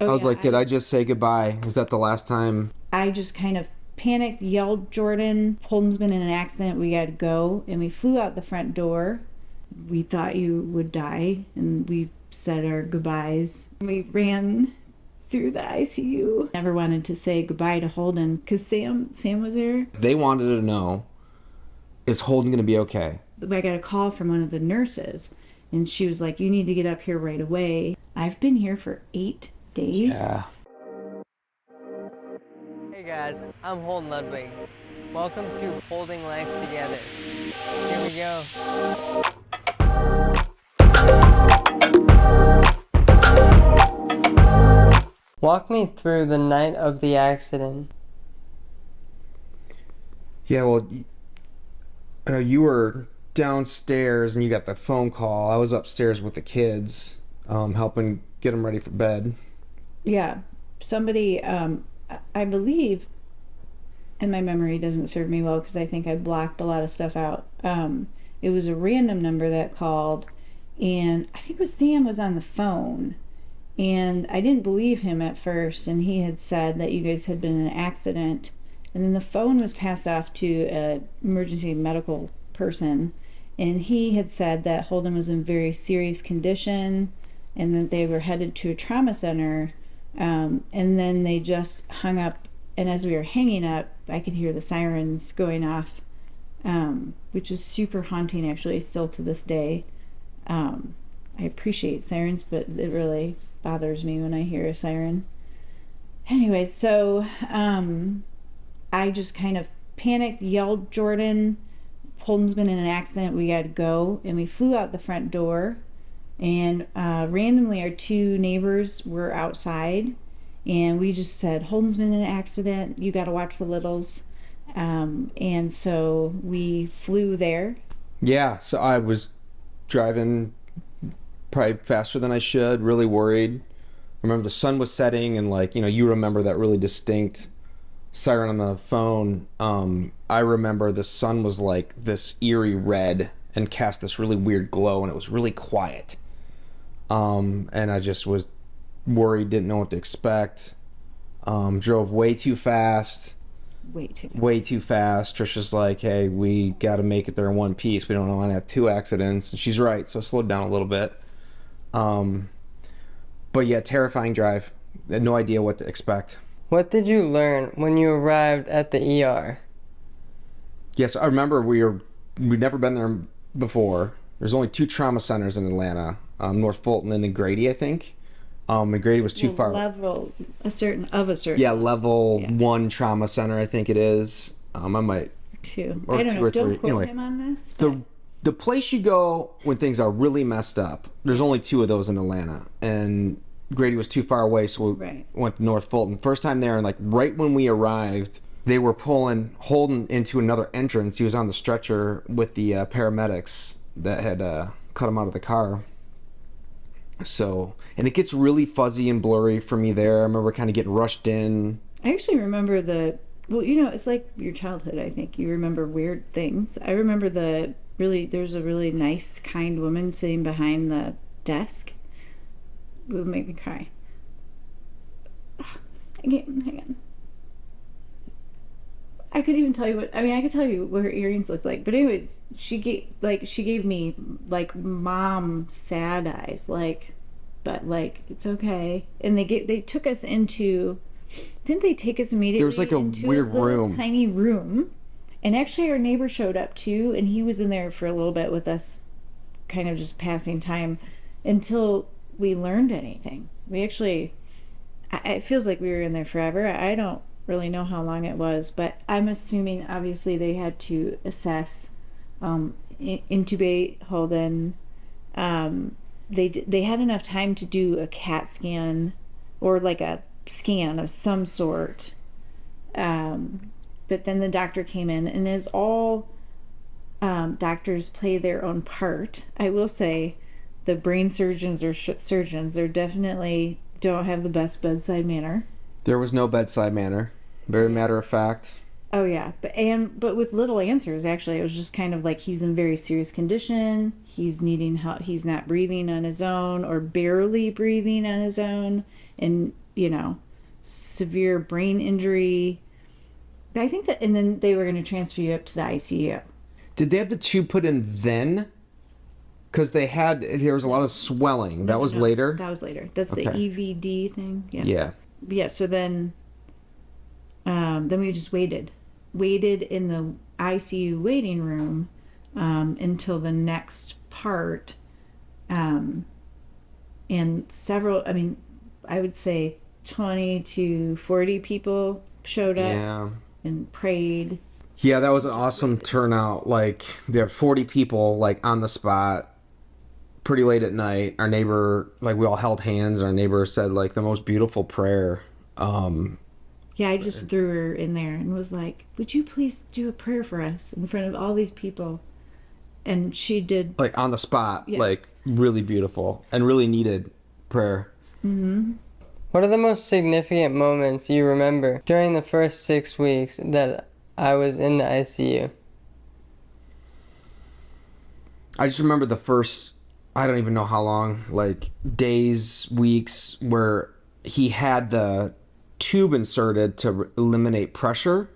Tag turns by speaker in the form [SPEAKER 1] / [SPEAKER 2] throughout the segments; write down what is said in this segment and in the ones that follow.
[SPEAKER 1] Oh,
[SPEAKER 2] I was
[SPEAKER 1] yeah.
[SPEAKER 2] like, did I just say goodbye? Was that the last time?
[SPEAKER 1] I just kind of panicked, yelled, Jordan, Holden's been in an accident. We got to go. And we flew out the front door. We thought you would die. And we said our goodbyes. We ran through the ICU. Never wanted to say goodbye to Holden because Sam was there.
[SPEAKER 2] They wanted to know, is Holden going to be okay?
[SPEAKER 1] I got a call from one of the nurses. And she was like, you need to get up here right away. I've been here for 8 days.
[SPEAKER 2] Yeah.
[SPEAKER 3] Hey guys, I'm Holden Ludwig. Welcome to Holding Life Together. Here we go. Walk me through the night of the accident.
[SPEAKER 2] Yeah, well, I know you were downstairs and you got the phone call. I was upstairs with the kids, helping get them ready for bed.
[SPEAKER 1] Yeah. Somebody, I believe, and my memory doesn't serve me well because I think I blocked a lot of stuff out. It was a random number that called, and I think it was Sam was on the phone. And I didn't believe him at first, and he had said that you guys had been in an accident. And then the phone was passed off to an emergency medical person, and he had said that Holden was in very serious condition and that they were headed to a trauma center. And then they just hung up, and as we were hanging up, I could hear the sirens going off, which is super haunting actually still to this day. I appreciate sirens, but it really bothers me when I hear a siren. Anyway, so I just kind of panicked, yelled, Jordan, Holden's been in an accident, we got to go. And we flew out the front door, and randomly our two neighbors were outside, and we just said, Holden's been in an accident, you got to watch the littles. And so we flew there.
[SPEAKER 2] Yeah, so I was driving probably faster than I should, really worried. I remember the sun was setting, and you remember that really distinct siren on the phone. I remember the sun was like this eerie red and cast this really weird glow, and it was really quiet. And I just was worried, didn't know what to expect. Drove way too fast. Way too fast. Trisha's like, hey, we got to make it there in one piece. We don't want to have two accidents. And she's right, so I slowed down a little bit. But yeah, terrifying drive. I had no idea what to expect.
[SPEAKER 3] What did you learn when you arrived at the ER?
[SPEAKER 2] Yes, I remember we'd never been there before. There's only 2 trauma centers in Atlanta, North Fulton and then Grady, I think. And Grady was too far.
[SPEAKER 1] Level a certain.
[SPEAKER 2] Yeah, level 1 trauma center, I think it is. I might
[SPEAKER 1] 2.
[SPEAKER 2] Or
[SPEAKER 1] I don't
[SPEAKER 2] 2
[SPEAKER 1] know.
[SPEAKER 2] or 3.
[SPEAKER 1] Don't quote
[SPEAKER 2] Anyway,
[SPEAKER 1] him on this.
[SPEAKER 2] the place you go when things are really messed up. There's only 2 of those in Atlanta, and Grady was too far away, so we went to North Fulton. First time there, and right when we arrived, they were pulling Holden into another entrance. He was on the stretcher with the paramedics that had cut him out of the car. So, and it gets really fuzzy and blurry for me there. I remember kind of getting rushed in.
[SPEAKER 1] I actually remember it's like your childhood, I think. You remember weird things. I remember there's a really nice, kind woman sitting behind the desk. It would make me cry. Hang on. I could even tell you I could tell you what her earrings looked like. But anyways, she gave me mom sad eyes, but it's okay. And they took us into, didn't they take us immediately?
[SPEAKER 2] There was a
[SPEAKER 1] into
[SPEAKER 2] weird room,
[SPEAKER 1] tiny room, and actually our neighbor showed up too, and he was in there for a little bit with us, kind of just passing time until we learned anything. It feels like we were in there forever. I don't really know how long it was, but I'm assuming obviously they had to assess, intubate Holden. They had enough time to do a CAT scan or a scan of some sort, but then the doctor came in, and as all doctors play their own part, I will say the brain surgeons or surgeons, they definitely don't have the best bedside manner.
[SPEAKER 2] There was no bedside manner. Very matter of fact.
[SPEAKER 1] Oh yeah, but with little answers. Actually, it was just kind of like he's in very serious condition. He's needing help. He's not breathing on his own or barely breathing on his own, and you know, severe brain injury. I think that, and then they were going to transfer you up to the ICU.
[SPEAKER 2] Did they have the tube put in then? Because there was a lot of swelling. That was later?
[SPEAKER 1] That was later. That's the
[SPEAKER 2] Okay.
[SPEAKER 1] EVD thing. Yeah.
[SPEAKER 2] Yeah.
[SPEAKER 1] Yeah. So then we just waited in the ICU waiting room until the next part. And I would say 20 to 40 people showed up
[SPEAKER 2] Yeah.
[SPEAKER 1] and prayed.
[SPEAKER 2] Yeah, that was an awesome turnout. Like, there were 40 people, like, on the spot, pretty late at night. Our neighbor, like, we all held hands. Our neighbor said, like, the most beautiful prayer.
[SPEAKER 1] Yeah, I just threw her in there and was like, would you please do a prayer for us in front of all these people? And she did.
[SPEAKER 2] Like, on the spot,
[SPEAKER 1] Yeah.
[SPEAKER 2] like, really beautiful and really needed prayer.
[SPEAKER 1] Mm-hmm.
[SPEAKER 3] What are the most significant moments you remember during the first 6 weeks that I was in the ICU?
[SPEAKER 2] I just remember the first, I don't even know how long, like, days, weeks, where he had the tube inserted to eliminate pressure.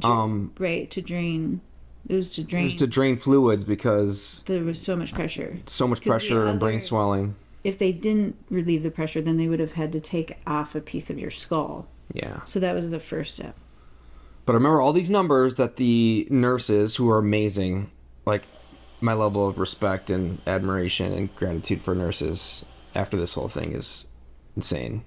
[SPEAKER 1] Right, to drain. It was to drain.
[SPEAKER 2] It was to drain fluids because
[SPEAKER 1] There was so much pressure.
[SPEAKER 2] so much
[SPEAKER 1] 'Cause the
[SPEAKER 2] pressure and brain
[SPEAKER 1] other-
[SPEAKER 2] swelling.
[SPEAKER 1] If they didn't relieve the pressure, then they would have had to take off a piece of your skull.
[SPEAKER 2] Yeah.
[SPEAKER 1] So that was the first step.
[SPEAKER 2] But I remember all these numbers that the nurses, who are amazing, like, my level of respect and admiration and gratitude for nurses after this whole thing is insane.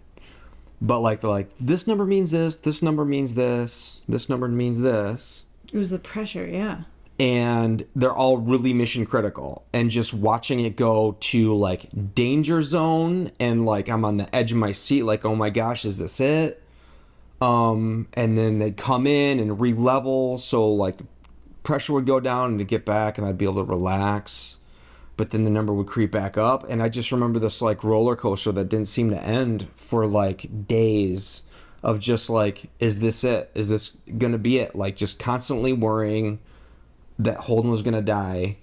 [SPEAKER 2] But, like, they're like, this number means this number means this number means this.
[SPEAKER 1] It was the pressure, yeah.
[SPEAKER 2] And they're all really mission critical. And just watching it go to, like, danger zone, and, like, I'm on the edge of my seat, like, oh my gosh, is this it? And then they'd come in and re-level, so, like, the pressure would go down and to get back, and I'd be able to relax. But then the number would creep back up, and I just remember this, like, roller coaster that didn't seem to end for, like, days of just, like, is this it? Is this gonna be it? Like, just constantly worrying that Holden was gonna die,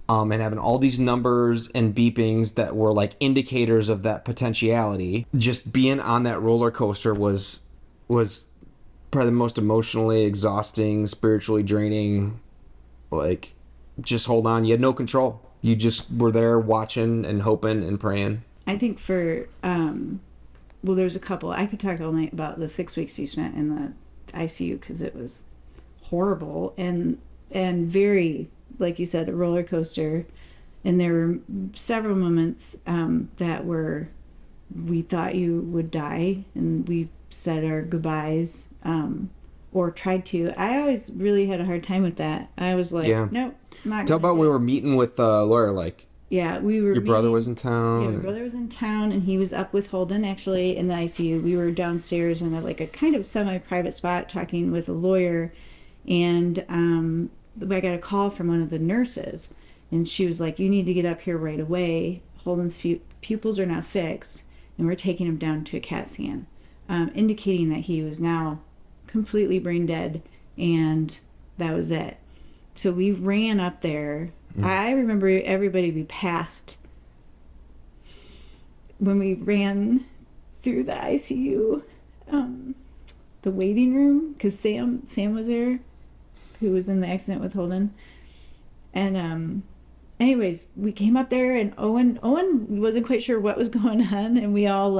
[SPEAKER 2] and having all these numbers and beepings that were, like, indicators of that potentiality. Just being on that roller coaster was probably the most emotionally exhausting, spiritually draining. Like, just hold on. You had no control. You just were there watching and hoping and praying.
[SPEAKER 1] I think for, well, there's a couple. I could talk all night about the 6 weeks you spent in the ICU because it was horrible and very, like you said, a roller coaster. And there were several moments that we thought you would die, and we said our goodbyes, or tried to. I always really had a hard time with that. I was like,
[SPEAKER 2] Yeah.
[SPEAKER 1] nope, not
[SPEAKER 2] Talk about
[SPEAKER 1] do
[SPEAKER 2] we
[SPEAKER 1] it.
[SPEAKER 2] were meeting with a lawyer, like,
[SPEAKER 1] Yeah, we were.
[SPEAKER 2] your brother
[SPEAKER 1] meeting-
[SPEAKER 2] was in town.
[SPEAKER 1] Yeah, my brother was in town, and he was up with Holden actually in the ICU. We were downstairs in a kind of semi-private spot talking with a lawyer, and I got a call from one of the nurses, and she was like, "You need to get up here right away. Holden's pupils are now fixed, and we're taking him down to a CAT scan, indicating that he was now completely brain dead, and that was it." So we ran up there. I remember everybody we passed when we ran through the ICU, the waiting room, because Sam was there, who was in the accident with Holden. And anyways, we came up there, and Owen wasn't quite sure what was going on, and we all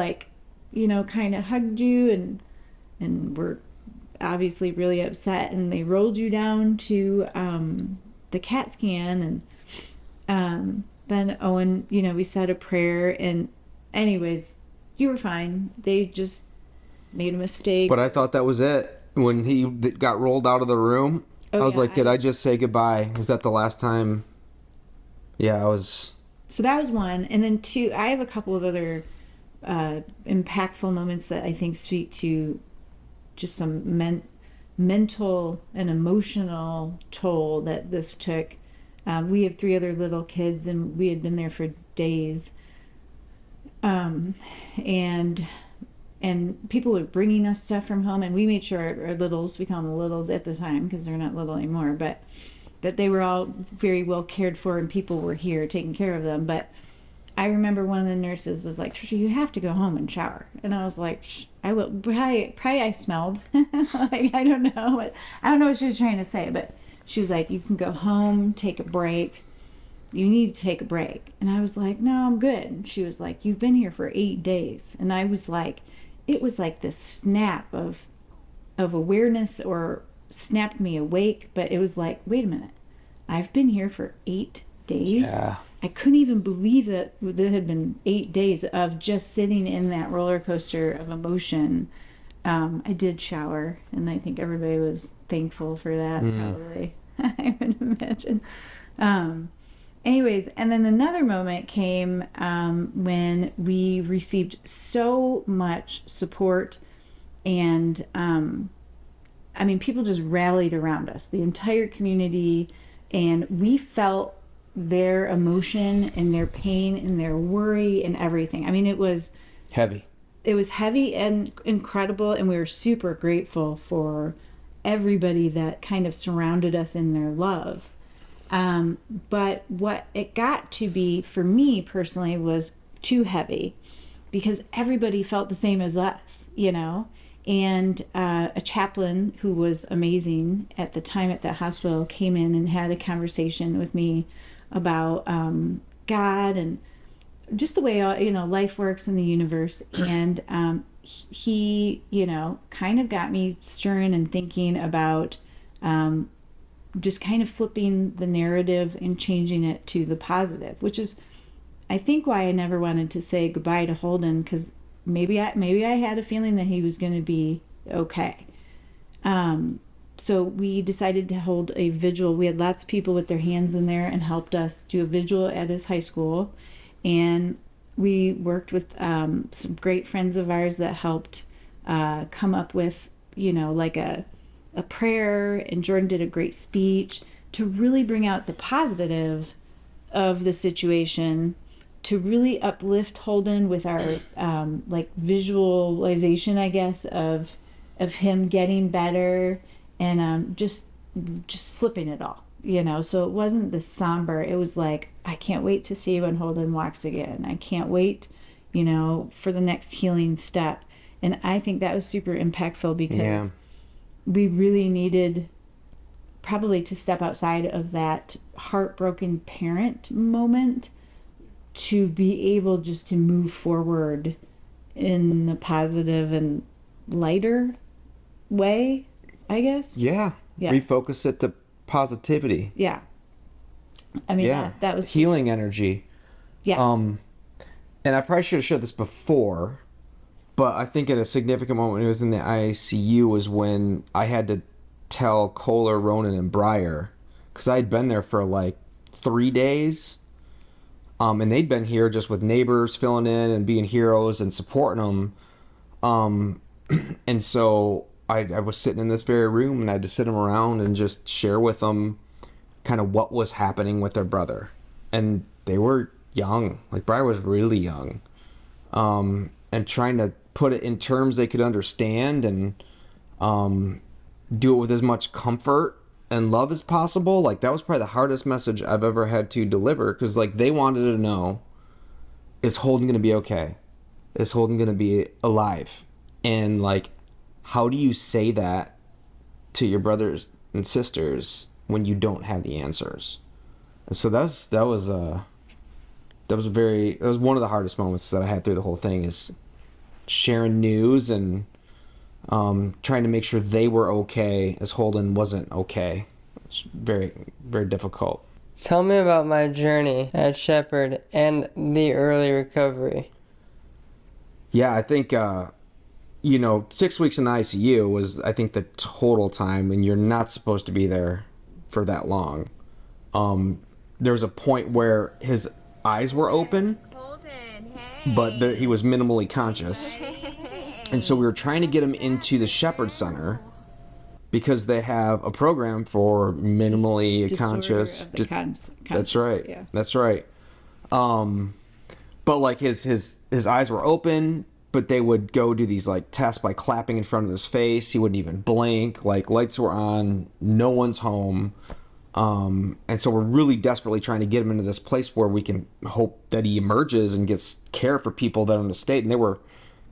[SPEAKER 1] kind of hugged you and were obviously really upset, and they rolled you down to the CAT scan, and then Owen, we said a prayer, and anyways, you were fine. They just made a mistake.
[SPEAKER 2] But I thought that was it. When he got rolled out of the room,
[SPEAKER 1] Oh,
[SPEAKER 2] I was
[SPEAKER 1] yeah,
[SPEAKER 2] like, did I just say goodbye? Was that the last time? Yeah, I was.
[SPEAKER 1] So that was one. And then two, I have a couple of other impactful moments that I think speak to just some mental and emotional toll that this took. We have 3 other little kids, and we had been there for days. And people were bringing us stuff from home, and we made sure our littles, we call them the littles at the time because they're not little anymore, but that they were all very well cared for, and people were here taking care of them. But I remember one of the nurses was like, Trisha, you have to go home and shower. And I was like, I will. Probably I smelled. Like, I don't know. I don't know what she was trying to say, but she was like, you can go home, take a break. You need to take a break. And I was like, no, I'm good. And she was like, you've been here for 8 days. And I was like, it was like this snap of awareness, or snapped me awake. But it was like, wait a minute, I've been here for 8 days.
[SPEAKER 2] Yeah.
[SPEAKER 1] I couldn't even believe that there had been 8 days of just sitting in that roller coaster of emotion. I did shower, and I think everybody was thankful for that, probably. I would imagine. Anyways, and then another moment came when we received so much support, and I mean, people just rallied around us, the entire community, and we felt their emotion and their pain and their worry and everything. I mean, it was
[SPEAKER 2] Heavy.
[SPEAKER 1] heavy and incredible, and we were super grateful for everybody that kind of surrounded us in their love. But what it got to be for me personally was too heavy, because everybody felt the same as us, you know. And a chaplain who was amazing at the time at that hospital came in and had a conversation with me about God and just the way, you know, life works in the universe. And he, you know, kind of got me stirring and thinking about just kind of flipping the narrative and changing it to the positive, which is, I think, why I never wanted to say goodbye to Holden, because maybe I had a feeling that he was going to be okay. So we decided to hold a vigil. We had lots of people with their hands in there and helped us do a vigil at his high school. And we worked with some great friends of ours that helped come up with, you know, like a prayer. And Jordan did a great speech to really bring out the positive of the situation, to really uplift Holden with our like visualization, I guess, of him getting better, and just flipping it all, you know. So it wasn't the somber. It was like, I can't wait to see when Holden walks again. I can't wait, you know, for the next healing step. And I think that was super impactful, because we really needed probably to step outside of that heartbroken parent moment to be able just to move forward in a positive and lighter way, I guess.
[SPEAKER 2] Yeah. Refocus it to positivity.
[SPEAKER 1] Yeah. I mean, that was
[SPEAKER 2] healing energy.
[SPEAKER 1] Yes.
[SPEAKER 2] And I probably should have shared this before, but I think at a significant moment when he was in the ICU was when I had to tell Kohler, Ronan, and Breyer, because I'd been there for like 3 days. And they'd been here just with neighbors filling in and being heroes and supporting them. And so I was sitting in this very room, and I had to sit them around and just share with them kind of what was happening with their brother. And they were young. Like, Breyer was really young. And trying to put it in terms they could understand, and do it with as much comfort and love as possible. Like, that was probably the hardest message I've ever had to deliver, because like, they wanted to know, is Holden going to be okay? Is Holden going to be alive? And like, how do you say that to your brothers and sisters when you don't have the answers? And so that was one of the hardest moments that I had through the whole thing, is sharing news and trying to make sure they were okay as Holden wasn't okay. It's very, very difficult.
[SPEAKER 3] Tell me about my journey at Shepherd and the early recovery.
[SPEAKER 2] Yeah, I think, 6 weeks in the ICU was, I think, the total time, and you're not supposed to be there for that long. There was a point where his eyes were open,
[SPEAKER 4] Holden, hey.
[SPEAKER 2] but he was minimally conscious. And so we were trying to get him into the Shepherd Center, because they have a program for minimally conscious. That's right.
[SPEAKER 1] Yeah.
[SPEAKER 2] That's right. But like, his eyes were open, but they would go do these like tests by clapping in front of his face. He wouldn't even blink. Like, lights were on. No one's home. And so we're really desperately trying to get him into this place where we can hope that he emerges and gets care for people that are in the state. And they were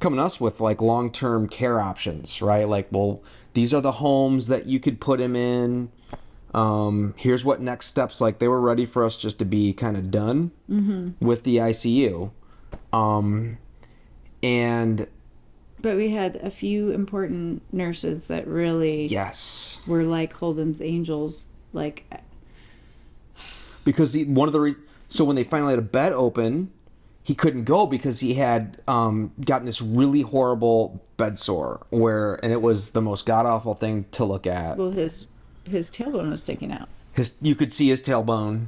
[SPEAKER 2] coming to us with like long-term care options, right? Like, well, these are the homes that you could put him in. Here's what next steps. Like, they were ready for us just to be kind of done with the ICU. And
[SPEAKER 1] But we had a few important nurses that really
[SPEAKER 2] yes,
[SPEAKER 1] were like Holden's angels. Like,
[SPEAKER 2] because one of the reasons, so when they finally had a bed open, he couldn't go because he had gotten this really horrible bed sore and it was the most god awful thing to look at.
[SPEAKER 1] well, his tailbone was sticking out.
[SPEAKER 2] You could see his tailbone.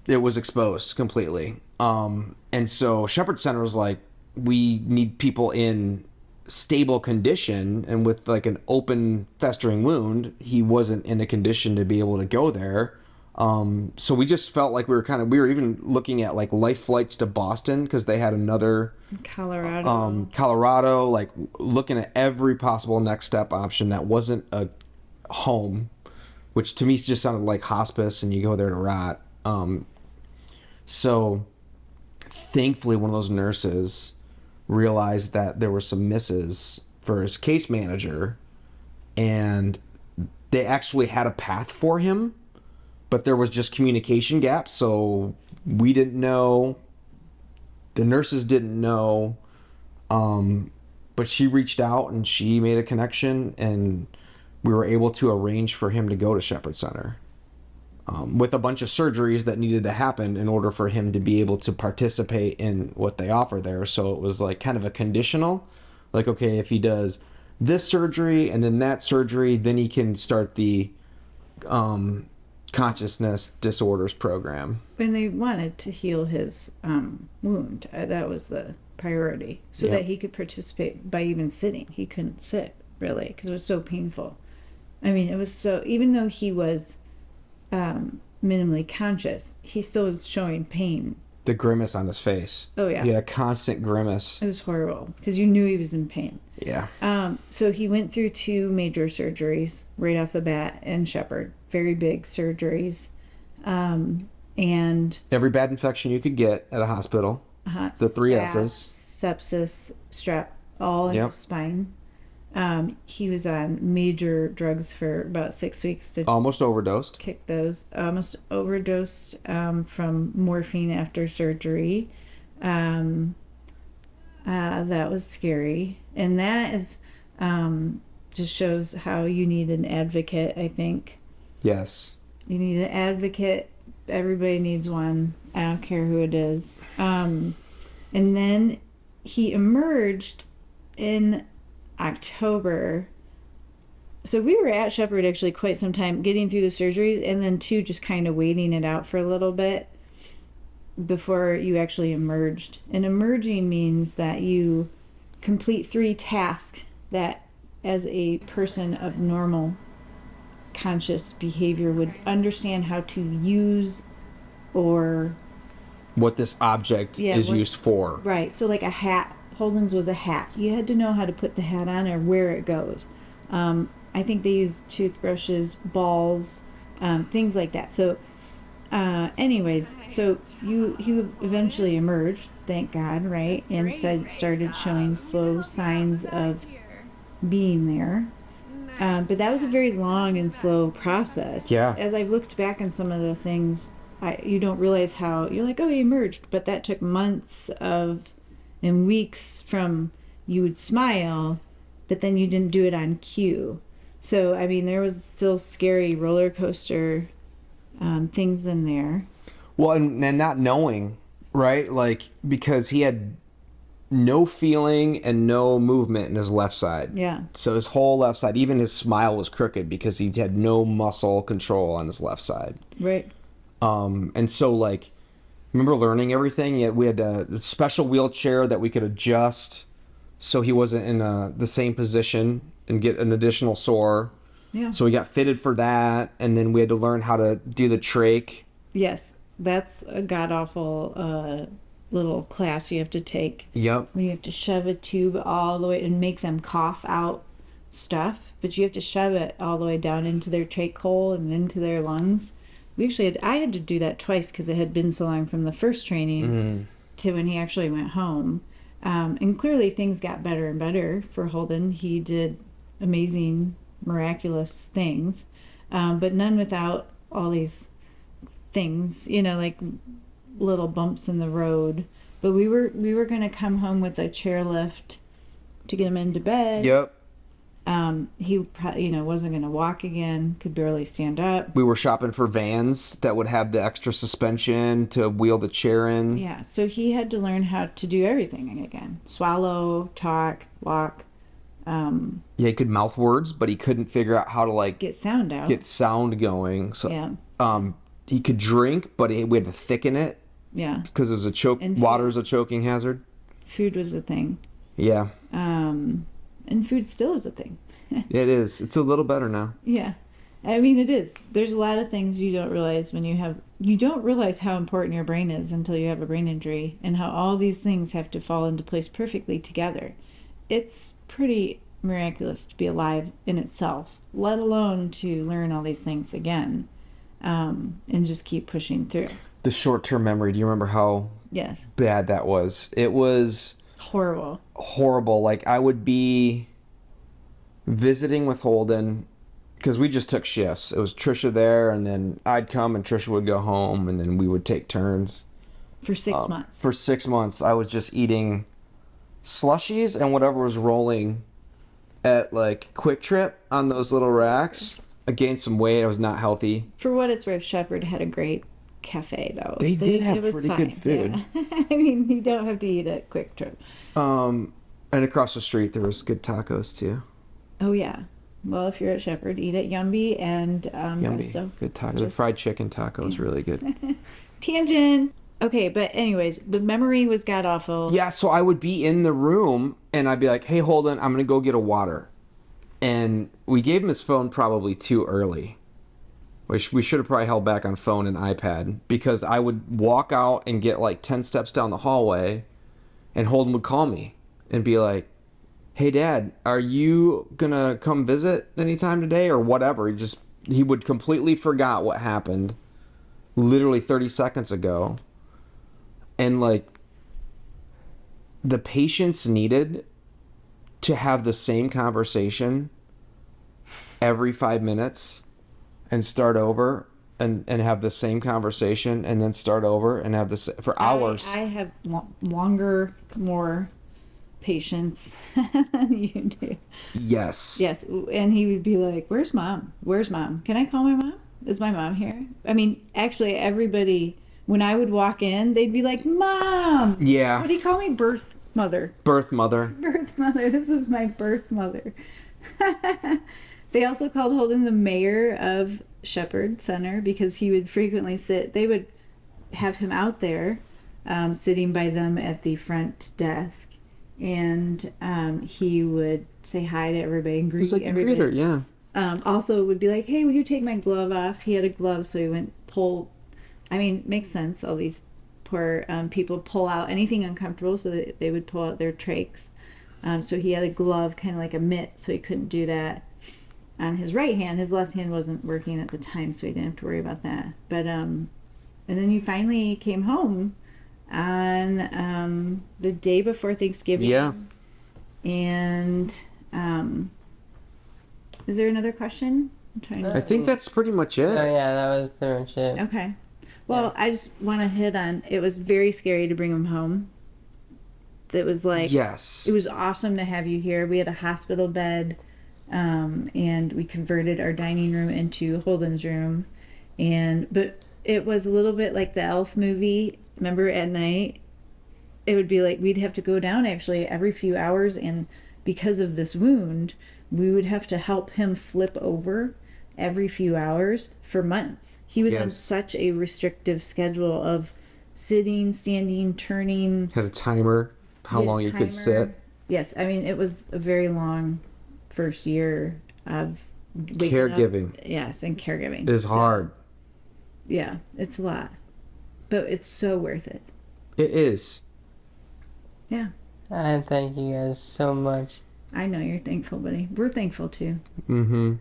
[SPEAKER 2] It was exposed completely. And so Shepherd Center was like, we need people in stable condition, and with like an open festering wound, he wasn't in a condition to be able to go there. So we just felt like we were even looking at like life flights to Boston because they had another Colorado, like looking at every possible next step option that wasn't a home, which to me just sounded like hospice and you go there to rot. So thankfully one of those nurses realized that there were some misses for his case manager, and they actually had a path for him, but there was just communication gaps. So we didn't know, the nurses didn't know, but she reached out and she made a connection, and we were able to arrange for him to go to Shepherd Center. With a bunch of surgeries that needed to happen in order for him to be able to participate in what they offer there. So it was like kind of a conditional, like, okay, if he does this surgery and then that surgery, then he can start the consciousness disorders program.
[SPEAKER 1] And they wanted to heal his wound. That was the priority, so that he could participate by even sitting. He couldn't sit, really, because it was so painful. I mean, it was so, even though he was minimally conscious, he still was showing pain.
[SPEAKER 2] The grimace on his face.
[SPEAKER 1] Oh, yeah.
[SPEAKER 2] He had a constant grimace.
[SPEAKER 1] It was horrible because you knew he was in pain.
[SPEAKER 2] Yeah.
[SPEAKER 1] So he went through 2 major surgeries right off the bat in Shepherd. Very big surgeries. And
[SPEAKER 2] every bad infection you could get at a hospital. The 3 S's.
[SPEAKER 1] Sepsis, strep, all in his spine. He was on major drugs for about 6 weeks to
[SPEAKER 2] almost overdosed.
[SPEAKER 1] Kick those. Almost overdosed from morphine after surgery. That was scary, and that is just shows how you need an advocate. I think.
[SPEAKER 2] Yes.
[SPEAKER 1] You need an advocate. Everybody needs one. I don't care who it is. And then he emerged in October. So we were at Shepherd actually quite some time, getting through the surgeries, and then too just kind of waiting it out for a little bit before you actually emerged. And emerging means that you complete 3 tasks that, as a person of normal conscious behavior, would understand how to use, or
[SPEAKER 2] what this object is used for.
[SPEAKER 1] Right. So like a hat. Holden's was a hat. You had to know how to put the hat on or where it goes. I think they used toothbrushes, balls, things like that. So anyways, so you eventually emerged, thank God, right? And started showing slow signs of being there. But that was a very long and slow process.
[SPEAKER 2] Yeah.
[SPEAKER 1] As I've looked back on some of the things, you don't realize how, you're like, oh, he emerged. But that took months and weeks from you would smile, but then you didn't do it on cue. So, I mean, there was still scary roller coaster things in there.
[SPEAKER 2] Well, and not knowing, right? Like, because he had no feeling and no movement in his left side.
[SPEAKER 1] Yeah.
[SPEAKER 2] So his whole left side, even his smile was crooked because he had no muscle control on his left side.
[SPEAKER 1] Right.
[SPEAKER 2] And so, like, remember learning everything? We had a special wheelchair that we could adjust so he wasn't in the same position and get an additional sore.
[SPEAKER 1] Yeah.
[SPEAKER 2] So we got fitted for that, and then we had to learn how to do the trach.
[SPEAKER 1] Yes, that's a god-awful little class you have to take.
[SPEAKER 2] Yep.
[SPEAKER 1] When you have to shove a tube all the way and make them cough out stuff. but you have to shove it all the way down into their trach hole and into their lungs. I had to do that twice because it had been so long from the first training to when he actually went home. And clearly things got better and better for Holden. He did amazing, miraculous things, but none without all these things, like little bumps in the road. But we were going to come home with a chairlift to get him into bed.
[SPEAKER 2] Yep.
[SPEAKER 1] He wasn't going to walk again, could barely stand up.
[SPEAKER 2] We were shopping for vans that would have the extra suspension to wheel the chair in.
[SPEAKER 1] Yeah, so he had to learn how to do everything again. Swallow, talk, walk.
[SPEAKER 2] Yeah, he could mouth words, but he couldn't figure out how to
[SPEAKER 1] get sound out.
[SPEAKER 2] Get sound going. So
[SPEAKER 1] yeah.
[SPEAKER 2] He could drink, but we had to thicken it.
[SPEAKER 1] Yeah.
[SPEAKER 2] Because it was a choke. Water's a choking hazard.
[SPEAKER 1] Food was a thing.
[SPEAKER 2] Yeah.
[SPEAKER 1] And food still is a thing.
[SPEAKER 2] It is. It's a little better now.
[SPEAKER 1] Yeah. I mean, it is. There's a lot of things you don't realize you don't realize how important your brain is until you have a brain injury, and how all these things have to fall into place perfectly together. It's pretty miraculous to be alive in itself, let alone to learn all these things again, and just keep pushing through.
[SPEAKER 2] The short-term memory, do you remember how bad that was? It was horrible. Like, I would be visiting with Holden because we just took shifts. It was Trisha there, and then I'd come and Trisha would go home, and then we would take turns.
[SPEAKER 1] For 6 months.
[SPEAKER 2] For 6 months, I was just eating slushies and whatever was rolling at Quick Trip on those little racks. I gained some weight. I was not healthy.
[SPEAKER 1] For what it's worth, Shepherd had a great cafe, though.
[SPEAKER 2] They did have pretty good food.
[SPEAKER 1] Yeah. I mean, you don't have to eat at Quick Trip.
[SPEAKER 2] And across the street, there was good tacos, too.
[SPEAKER 1] Oh, yeah. Well, if you're at Shepherd, eat at Yumby and Resto.
[SPEAKER 2] Good tacos. The fried chicken taco is really good.
[SPEAKER 1] Tangent. Okay, but anyways, the memory was god-awful.
[SPEAKER 2] Yeah, so I would be in the room, and I'd be like, hey, Holden, I'm going to go get a water. And we gave him his phone probably too early. Which we should have probably held back on phone and iPad, because I would walk out and get 10 steps down the hallway, and Holden would call me and be like, hey, Dad, are you going to come visit anytime today or whatever? He would completely forgot what happened literally 30 seconds ago. And the patience needed to have the same conversation every 5 minutes and start over and have the same conversation and then start over and have this for hours.
[SPEAKER 1] I have longer, more patience than you do.
[SPEAKER 2] Yes.
[SPEAKER 1] Yes. And he would be like, where's Mom? Where's Mom? Can I call my mom? Is my mom here? I mean, actually, everybody, when I would walk in, they'd be like, Mom!
[SPEAKER 2] Yeah.
[SPEAKER 1] What do you call me? Birth mother.
[SPEAKER 2] Birth mother.
[SPEAKER 1] Birth mother. This is my birth mother. They also called Holden the mayor of Shepherd Center because he would frequently they would have him out there sitting by them at the front desk, and he would say hi to everybody and greet everybody.
[SPEAKER 2] Greeter, yeah.
[SPEAKER 1] Also would be like, hey, will you take my glove off? He had a glove, so he went makes sense. All these poor people pull out anything uncomfortable, so that they would pull out their trachs. So he had a glove, kind of like a mitt, so he couldn't do that on his right hand. His left hand wasn't working at the time, so he didn't have to worry about that. But and then you finally came home on the day before Thanksgiving.
[SPEAKER 2] Yeah.
[SPEAKER 1] And is there another question?
[SPEAKER 2] I think that's pretty much it.
[SPEAKER 3] Oh yeah, that was pretty much it.
[SPEAKER 1] Okay. Well, I just want to hit on, it was very scary to bring him home. It was
[SPEAKER 2] yes.
[SPEAKER 1] It was awesome to have you here. We had a hospital bed, and we converted our dining room into Holden's room. But it was a little bit like the Elf movie. Remember, at night, it would be we'd have to go down actually every few hours, and because of this wound, we would have to help him flip over every few hours for months. He was on such a restrictive schedule of sitting, standing, turning.
[SPEAKER 2] Had a timer, how long you could sit.
[SPEAKER 1] Yes, I mean, it was a very long first year of
[SPEAKER 2] caregiving.
[SPEAKER 1] Yes, and caregiving.
[SPEAKER 2] It is hard.
[SPEAKER 1] Yeah, it's a lot. But it's so worth it.
[SPEAKER 2] It is.
[SPEAKER 1] Yeah.
[SPEAKER 3] I thank you guys so much.
[SPEAKER 1] I know you're thankful, buddy. We're thankful too.
[SPEAKER 2] Mm-hmm.